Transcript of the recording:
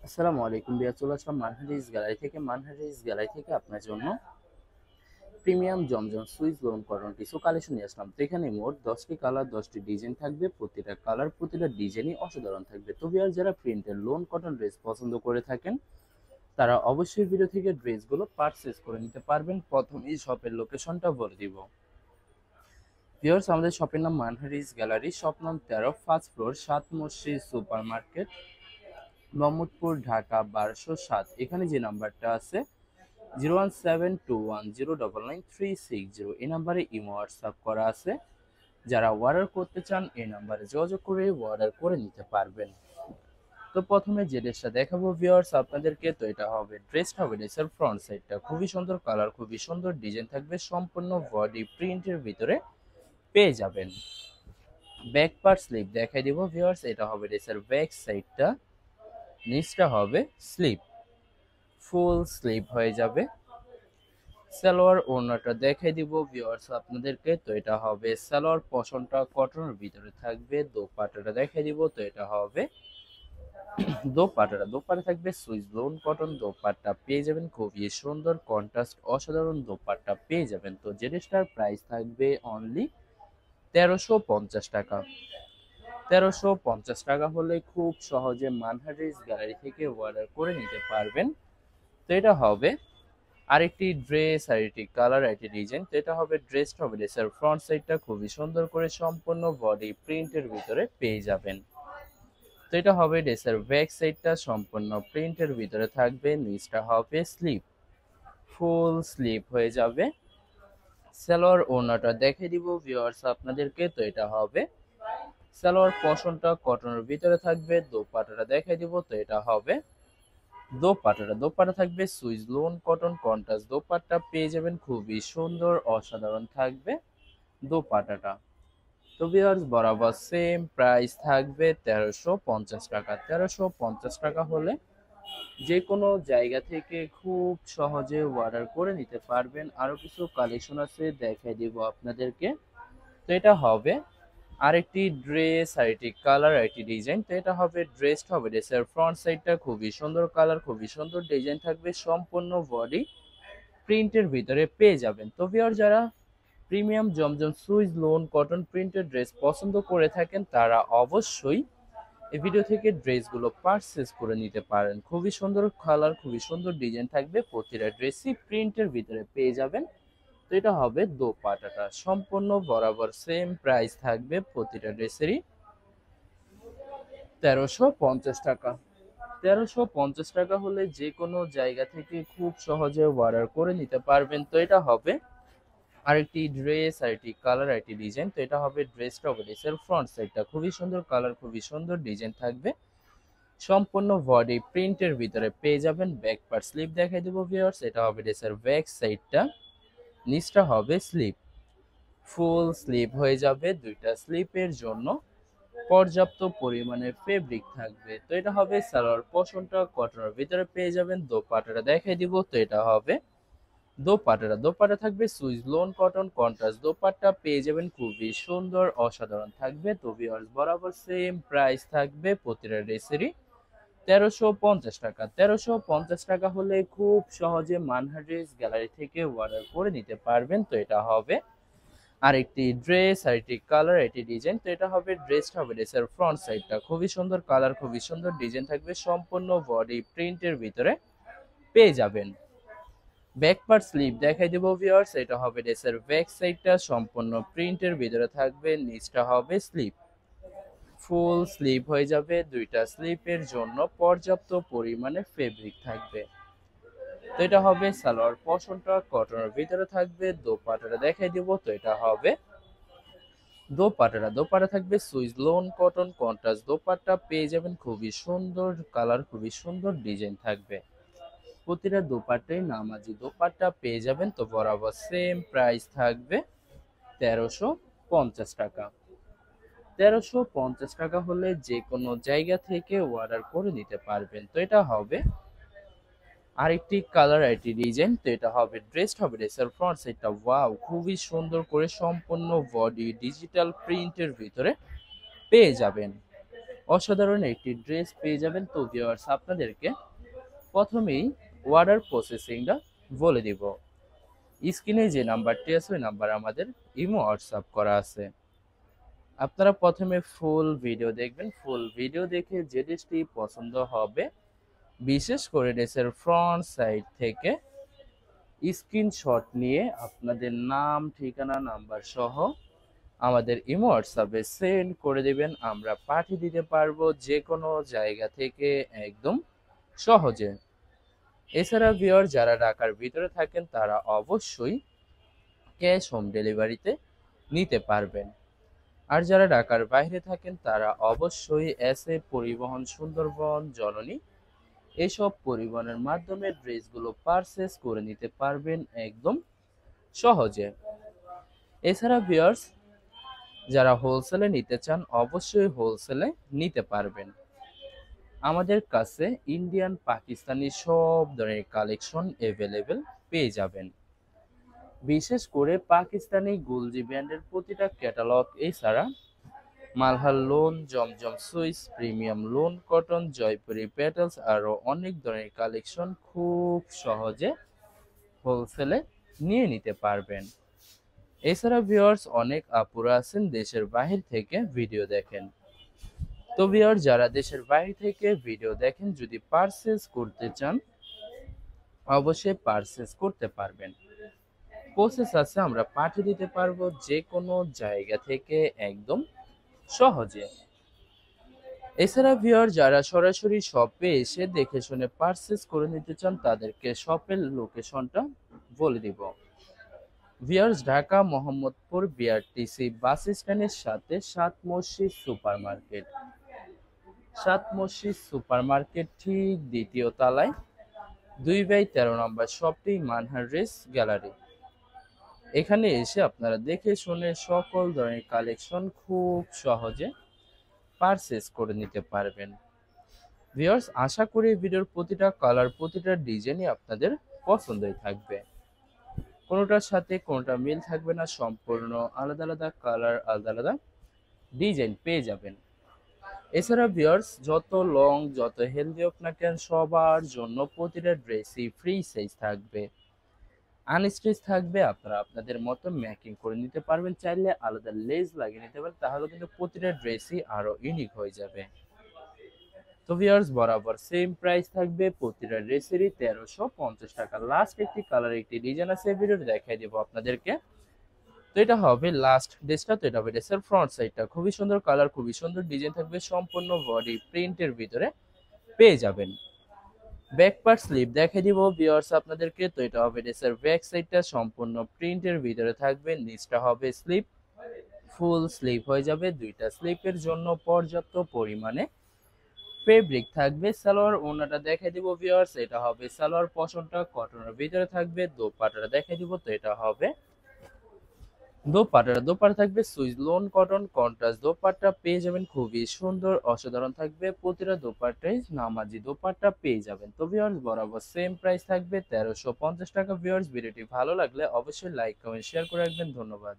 আসসালামু আলাইকুম বিয়া, চলে আসলাম মানহারিস গ্যালারি থেকে আপনার জন্য premium Zamzam Swiss lawn cotton tissue collection নিয়ে আসলাম। তো এখানে মোট 10টি কালার, 10টি ডিজাইন থাকবে। প্রতিটা কালার, প্রতিটা ডিজাইনই অসাধারণ থাকবে। তো বিয়ার যারা প্রিন্টের লোন কটন ড্রেস পছন্দ করে থাকেন তারা অবশ্যই ভিডিও থেকে ড্রেসগুলো পারচেজ করে নিতে পারবেন। প্রথমেই শপের লোকেশনটা বলে দিব। ভিউয়ার্স, আমাদের শপের নাম মানহারিস গ্যালারি, শপ নাম 13, ফার্স্ট ফ্লোর, 7 মসজিদ সুপার মার্কেট, মোহাম্মদপুর, ঢাকা 1207। এখানে যে নাম্বারটা আছে 01721099360, এই নাম্বারে ইমো হোয়াটসঅ্যাপ করা আছে। যারা অর্ডার করতে চান এই নাম্বারে যোগাযোগ করে অর্ডার করে নিতে পারবেন। তো প্রথমে যে ড্রেসটা দেখাবো ভিউয়ার্স আপনাদেরকে, তো এটা হবে ড্রেসের ফ্রন্ট সাইডটা খুবই সুন্দর কালার, খুবই সুন্দর ডিজাইন থাকবে, সম্পূর্ণ বডি প্রিন্টের ভিতরে পেয়ে যাবেন। ব্যাক পার্ট স্লিভ দেখাই দিব ভিউয়ার্স, এটা হবে ড্রেসের ব্যাক সাইডটা, নিচটা হবে স্লিভ, ফুল স্লিভ হয়ে যাবে। সালোয়ার ওড়নাটা দেখাই দিব ভিউয়ার্স আপনাদেরকে, তো এটা হবে সালোয়ার পশনটা কটনের ভিতরে থাকবে। দোপাট্টাটা দেখাই দিব, তো এটা হবে দোপাট্টা থাকবে সুইস লোন কটন। দোপাট্টা পেয়ে যাবেন খুবই সুন্দর, কন্ট্রাস্ট অসাধারণ দোপাট্টা পেয়ে যাবেন। তো যে ড্রেসটার প্রাইস থাকবে অনলি 1350 টাকা। 1350 টাকা হলে খুব সহজে মানহারিস গ্যালারি থেকে অর্ডার করে নিতে পারবেন। তো এটা হবে আরেকটি ড্রেস, আরেকটি কালার, আরেকটি ডিজাইন। তো এটা হবে ড্রেসের ফ্রন্ট সাইডটা খুবই সুন্দর করে সম্পূর্ণ বডি প্রিন্টের ভিতরে পেয়ে যাবেন। তো এটা হবে ড্রেসের ব্যাক সাইডটা, সম্পূর্ণ প্রিন্টের ভিতরে থাকবে। নিচটা হবে স্লিভ, ফুল স্লিভ হয়ে যাবে। সালোয়ার ওড়নাটা দেখে দিব ভিউয়ার্স আপনাদেরকে, তো এটা হবে সালোয়ার পশনটা কটনের ভিতরে থাকবে। দোপাট্টাটা দেখে দিব, তো এটা হবে দোপাট্টা থাকবে Swiss lawn cotton contrast dupatta পেয়ে যাবেন, খুবই সুন্দর অসাধারণ থাকবে দোপাট্টাটা। তো ভিউয়ার্স বরাবর সেম প্রাইস থাকবে 1350 টাকা। 1350 টাকা হলে যে কোনো জায়গা থেকে খুব সহজে অর্ডার করে নিতে পারবেন। আরো কিছু কালেকশন আছে দেখাই দিব আপনাদেরকে। তো এটা হবে আরেকটি ড্রেস, আরেকটি কালার, আরেকটি ডিজাইন। তো এটা হবে ড্রেসের ফ্রন্ট সাইডটা খুবই সুন্দর কালার, খুবই সুন্দর ডিজাইন থাকবে, সম্পূর্ণ বডি প্রিন্টের ভিতরে পেয়ে যাবেন। তো ভিউয়ার যারা premium Zamzam Swiss lawn cotton printed dress পছন্দ করে থাকেন তারা অবশ্যই এই ভিডিও থেকে ড্রেসগুলো পারচেজ করে নিতে পারেন। খুবই সুন্দর কালার, খুবই সুন্দর ডিজাইন থাকবে, প্রতিটা ড্রেসই প্রিন্টের ভিতরে পেয়ে যাবেন। তো এটা হবে দোপাট্টাটা, সম্পূর্ণ বরাবর সেম প্রাইস থাকবে প্রতিটা ড্রেসেরই 1350 টাকা। 1350 টাকা হলে যে কোনো জায়গা থেকে খুব সহজে অর্ডার করে নিতে পারবেন। তো এটা হবে আরেকটি ড্রেস, আরেকটি কালার, আরেকটি ডিজাইন। তো এটা হবে ড্রেসের ফ্রন্ট সাইডটা খুবই সুন্দর কালার, খুবই সুন্দর ডিজাইন থাকবে, সম্পূর্ণ বডি প্রিন্টের ভিতরে পেয়ে যাবেন। ব্যাক পার্ট স্লিভ দেখাই দেবো ভিউয়ার্স, এটা হবে ড্রেসের ব্যাক সাইডটা, নিচটা হবে স্লিভ, ফুল স্লিভ হয়ে যাবে। দুইটা স্লিপের জন্য পর্যাপ্ত পরিমাণে ফেব্রিক থাকবে। তো এটা হবে সালোয়ার পশনটা কটনের ভিতরে পেয়ে যাবেন। দোপাট্টাটা দেখাই দিব, তো এটা হবে দোপাট্টা থাকবে Swiss lawn cotton contrast dupatta পেয়ে যাবেন, খুবই সুন্দর অসাধারণ থাকবে। তো ভিউয়ার্স বরাবর সেম প্রাইস থাকবে প্রতিটা ড্রেসেরই 1350 টাকা। 1350 টাকা হলে খুব সহজে মানহারিস গ্যালারি থেকে অর্ডার করে নিতে পারবেন। তো এটা হবে আরেকটি ড্রেস, আরেকটি কালার, আরেকটি ডিজাইন। তো এটা হবে ড্রেসের ফ্রন্ট সাইডটা খুবই সুন্দর কালার, খুবই সুন্দর ডিজাইন থাকবে, সম্পূর্ণ বডি প্রিন্টের ভিতরে পেয়ে যাবেন। ব্যাক পার্ট স্লিভ দেখাই দেবো ভিউয়ার্স, এটা হবে ড্রেসের ব্যাক সাইডটা, সম্পূর্ণ প্রিন্টের ভিতরে থাকবে। নিচটা হবে স্লিভ, ফুল স্লিভ হয়ে যাবে। দুইটা স্লিপের জন্য পর্যাপ্ত পরিমাণে ফেব্রিক থাকবে। তো এটা হবে সালোয়ার পশনটা কটনের ভিতরে থাকবে। দোপাট্টাটা দেখাই দিব, তো এটা হবে দোপাট্টা থাকবে Swiss lawn cotton contrast dupatta পেয়ে যাবেন, খুবই সুন্দর কালার, খুবই সুন্দর ডিজাইন থাকবে। প্রতিটা দোপাট্টাই নামাজি দোপাট্টা পেয়ে যাবেন। তো বরাবর সেম প্রাইস থাকবে 1350 টাকা। 1350 টাকা হলে যে কোনো জায়গা থেকে অর্ডার করে নিতে পারবেন। তো এটা হবে আরেকটি কালার, আরেকটি ডিজাইন। তো এটা হবে ড্রেসের ফ্রন্ট সাইডটা ওয়াও খুবই সুন্দর করে সম্পূর্ণ বডি ডিজিটাল প্রিন্টের ভিতরে পেয়ে যাবেন। অসাধারণ একটি ড্রেস পেয়ে যাবেন। তো ভিউয়ার্স আপনাদেরকে প্রথমেই অর্ডার প্রসেসিংটা বলে দিব। স্ক্রিনে যে নাম্বারটি আছে ওই নাম্বার আমাদের ইমো হোয়াটসঅ্যাপ করা আছে। আপনারা প্রথমে ফুল ভিডিও দেখবেন, ফুল ভিডিও দেখে যে ড্রেসটি পছন্দ হবে, বিশেষ করে ড্রেসের ফ্রন্ট সাইড থেকে স্ক্রিনশট নিয়ে আপনাদের নাম, ঠিকানা, নাম্বার সহ আমাদের ইমো হোয়াটসঅ্যাপে সেন্ড করে দিবেন। আমরা পাঠিয়ে দিতে পারবো যে কোনো জায়গা থেকে একদম সহজে। এছাড়া ভিউয়ার যারা ঢাকার ভিতরে থাকেন তারা অবশ্যই ক্যাশ হোম ডেলিভারিতে নিতে পারবেন। আর যারা ঢাকার বাইরে থাকেন তারা অবশ্যই এসএ পরিবহন, সুন্দরবন, জননী এসব পরিবহনের মাধ্যমে ড্রেসগুলো পারচেস করে নিতে পারবেন একদম সহজে। এছাড়া ভিউয়ার্স যারা হোলসেলে নিতে চান অবশ্যই হোলসেলে নিতে পারবেন। আমাদের কাছে ইন্ডিয়ান, পাকিস্তানি সব ধরনের কালেকশন অ্যাভেলেবেল পেয়ে যাবেন। বিশেষ করে পাকিস্তানি গুলজি ব্র্যান্ডের প্রতিটা ক্যাটালগ, এছাড়া Malhar lawn, Zamzam Swiss, premium lawn cotton, Jaipuri petals আরও অনেক ধরনের কালেকশন খুব সহজে হোলসেলে নিয়ে নিতে পারবেন। এছাড়া ভিউয়ার্স অনেক আপুরা আছেন দেশের বাহির থেকে ভিডিও দেখেন। তো ভিউয়ার যারা দেশের বাইরে থেকে ভিডিও দেখেন, যদি পারচেজ করতে চান অবশ্যই পারচেজ করতে পারবেন। প্রসেস আছে, আমরা পাঠিয়ে দিতে পারবো যে কোনো জায়গা থেকে একদম সহজে। এছাড়া ভিউয়ার যারা সরাসরি শপে এসে দেখে শুনে পারচেজ করে নিতে চান তাদেরকে শপের লোকেশনটা বলে দিব। ভিউয়ার্স ঢাকা মোহাম্মদপুর বিআরটিসি বাস স্ট্যান্ডের সাথে সাত মসজিদ সুপার মার্কেট, সাত মসজিদ সুপার মার্কেট ঠিক দ্বিতীয় তলায় 2/13 নম্বর শপটি মানহার ড্রেস গ্যালারি। এখানে এসে আপনারা দেখে শুনে সকল ধরনের কালেকশন খুব সহজে পারচেজ করে নিতে পারবেন। ভিউয়ার্স আশা করি ভিডিওর প্রতিটা কালার, প্রতিটা ডিজাইনই আপনাদের পছন্দই থাকবে। কোনোটার সাথে কোনোটা মিল থাকবে না, সম্পূর্ণ আলাদা আলাদা কালার, আলাদা আলাদা ডিজাইন পেয়ে যাবেন। এছাড়া ভিউয়ার্স যত লং, যত হেলদি হোক না কেন, সবার জন্য প্রতিটা ড্রেসই ফ্রি সাইজ থাকবে, আনস্টিচ থাকবে। আপনারা আপনাদের মতো মেকিং করে নিতে পারবেন, চাইলে আলাদা লেস লাগিয়ে নিতে পারেন, তাহলে কিন্তু প্রতিটা ড্রেসই আরো ইউনিক হয়ে যাবে। তো ভিউয়ার্স বরাবর সেম প্রাইস থাকবে প্রতিটা ড্রেসেরই 1350 টাকা। লাস্ট একটি কালার, একটি ডিজাইন আছে, ভিডিওতে দেখাই দেবো আপনাদেরকে। তো এটা হবে লাস্ট ড্রেসটা। তো এটা হবে ড্রেসের ফ্রন্ট সাইডটা, খুবই সুন্দর কালার, খুবই সুন্দর ডিজাইন থাকবে, সম্পূর্ণ বডি প্রিন্টের ভিতরে পেয়ে যাবেন। ব্যাক পার্ট স্লিপ দেখাই দিব ভিউয়ার্স আপনাদেরকে। তো এটা হবে ড্রেসের ব্যাক সাইডটা, সম্পূর্ণ প্রিন্টের ভিতরে থাকবে। নিচটা হবে স্লিপ, ফুল স্লিপ হয়ে যাবে। দুইটা স্লিপের জন্য পর্যাপ্ত পরিমাণে ফেব্রিক থাকবে। সালোয়ার ওড়নাটা দেখাই দিব ভিউয়ার্স, এটা হবে সালোয়ার পশনটা কটনের ভিতরে থাকবে। দোপাট্টাটা দেখাই দিব, তো এটা হবে দোপাট্টা থাকবে Swiss lawn cotton contrast dupatta পেয়ে যাবেন, খুবই সুন্দর অসাধারণ থাকবে। প্রতিটা দোপাট্টায় নামাজি দোপাট্টা পেয়ে যাবেন। তো ভিউয়ার্স বরাবর সেম প্রাইস থাকবে 1350 টাকা। ভিউয়ার্স ভিডিওটি ভালো লাগলে অবশ্যই লাইক, কমেন্ট, শেয়ার করে রাখবেন। ধন্যবাদ।